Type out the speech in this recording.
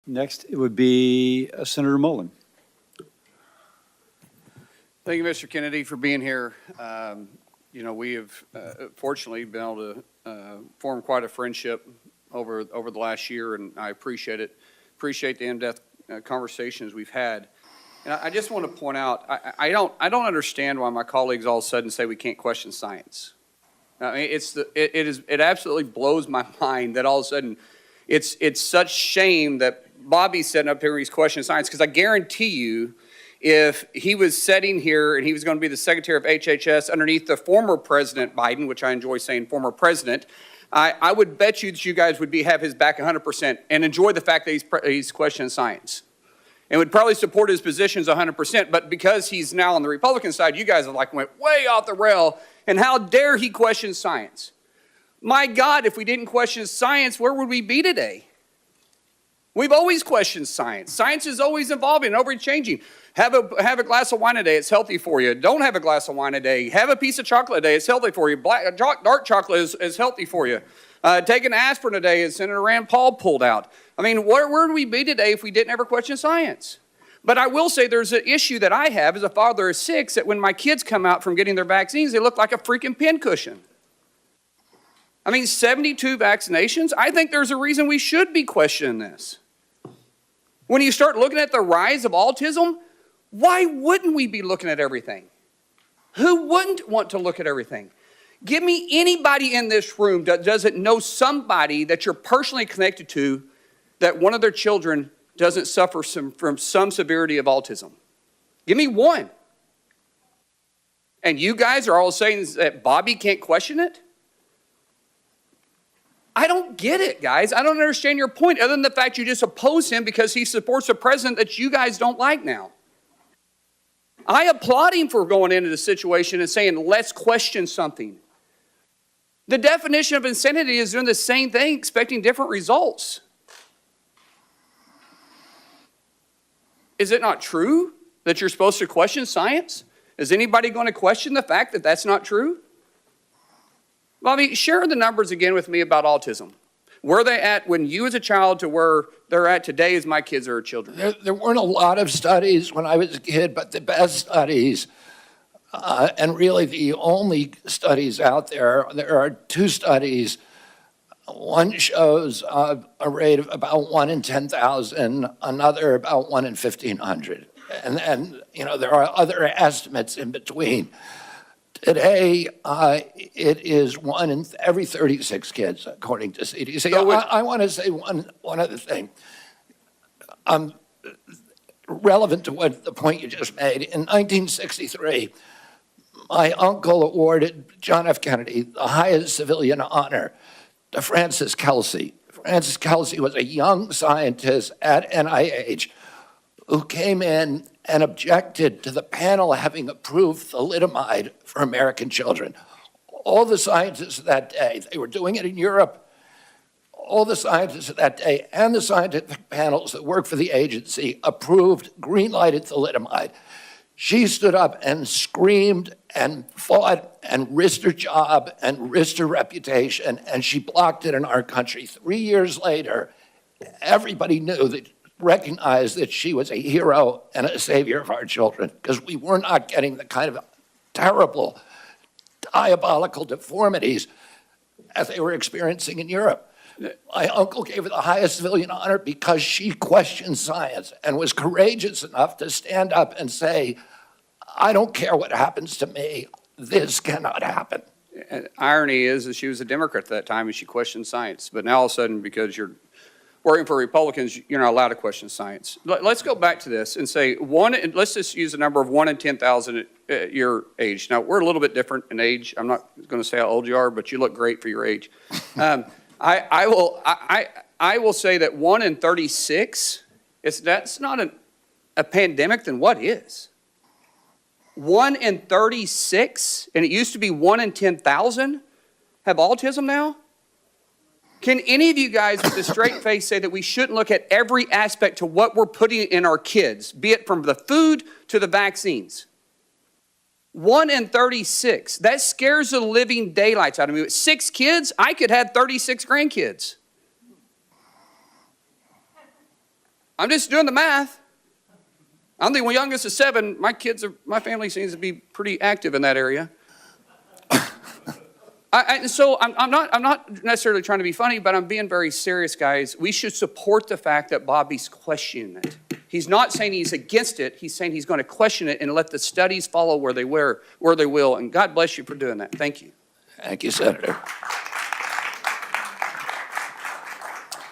Next, it would be Senator Mullen. Thank you, Mr. Kennedy, for being here. We have fortunately been able to form quite a friendship over the last year, and I appreciate it. Appreciate the in-depth conversations we've had. And I just want to point out, I don't understand why my colleagues all of a sudden say we can't question science. I mean, it absolutely blows my mind that all of a sudden it's such shame that Bobby's sitting up here and he's questioning science, because I guarantee you, if he was sitting here and he was going to be the secretary of HHS underneath the former President Biden, which I enjoy saying former president, I would bet you that you guys would have his back 100% and enjoy the fact that he's questioning science. And would probably support his positions 100%, but because he's now on the Republican side, you guys have went way off the rail, and how dare he question science? My God, if we didn't question science, where would we be today? We've always questioned science. Science is always evolving and always changing. Have a glass of wine a day, it's healthy for you. Don't have a glass of wine a day. Have a piece of chocolate a day, it's healthy for you. Dark chocolate is healthy for you. Take an aspirin a day, as Senator Rand Paul pulled out. I mean, where would we be today if we didn't ever question science? But I will say there's an issue that I have as a father of 6, that when my kids come out from getting their vaccines, they look like a freaking pincushion. I mean, 72 vaccinations? I think there's a reason we should be questioning this. When you start looking at the rise of autism, why wouldn't we be looking at everything? Who wouldn't want to look at everything? Give me anybody in this room that doesn't know somebody that you're personally connected to that one of their children doesn't suffer from some severity of autism. Give me one. And you guys are all saying that Bobby can't question it? I don't get it, guys. I don't understand your point, other than the fact you just oppose him because he supports a president that you guys don't like now. I applaud him for going into the situation and saying, let's question something. The definition of insanity is doing the same thing, expecting different results. Is it not true that you're supposed to question science? Is anybody going to question the fact that that's not true? Bobby, share the numbers again with me about autism. Where they at when you as a child to where they're at today as my kids are children? There weren't a lot of studies when I was a kid, but the best studies, and really the only studies out there are 2 studies. One shows a rate of about 1 in 10,000, another about 1 in 1,500. And there are other estimates in between. Today, it is 1 in every 36 kids, according to CDC. So I want to say one other thing. Relevant to the point you just made. In 1963, my uncle awarded John F. Kennedy the highest civilian honor to Francis Kelsey. Francis Kelsey was a young scientist at NIH who came in and objected to the panel having approved thalidomide for American children. All the scientists of that day, they were doing it in Europe, all the scientists of that day and the scientific panels that work for the agency approved, green-lighted thalidomide. She stood up and screamed and fought and risked her job and risked her reputation, and she blocked it in our country. 3 years later, everybody recognized that she was a hero and a savior of our children, because we were not getting the kind of terrible, diabolical deformities as they were experiencing in Europe. My uncle gave her the highest civilian honor because she questioned science and was courageous enough to stand up and say, I don't care what happens to me, this cannot happen. And irony is that she was a Democrat at that time and she questioned science. But now all of a sudden, because you're working for Republicans, you're not allowed to question science. Let's go back to this and say let's just use the number of 1 in 10,000 at your age. Now, we're a little bit different in age. I'm not going to say how old you are, but you look great for your age. I will say that 1 in 36, that's not a pandemic, then what is? 1 in 36, and it used to be 1 in 10,000 have autism now? Can any of you guys with a straight face say that we shouldn't look at every aspect to what we're putting in our kids, be it from the food to the vaccines? 1 in 36, that scares the living daylights out of me. With 6 kids, I could have 36 grandkids. I'm just doing the math. I'm the youngest of 7. My family seems to be pretty active in that area. So I'm not necessarily trying to be funny, but I'm being very serious, guys. We should support the fact that Bobby's questioning it. He's not saying he's against it. He's saying he's going to question it and let the studies follow where they will. And God bless you for doing that. Thank you. Thank you, Senator.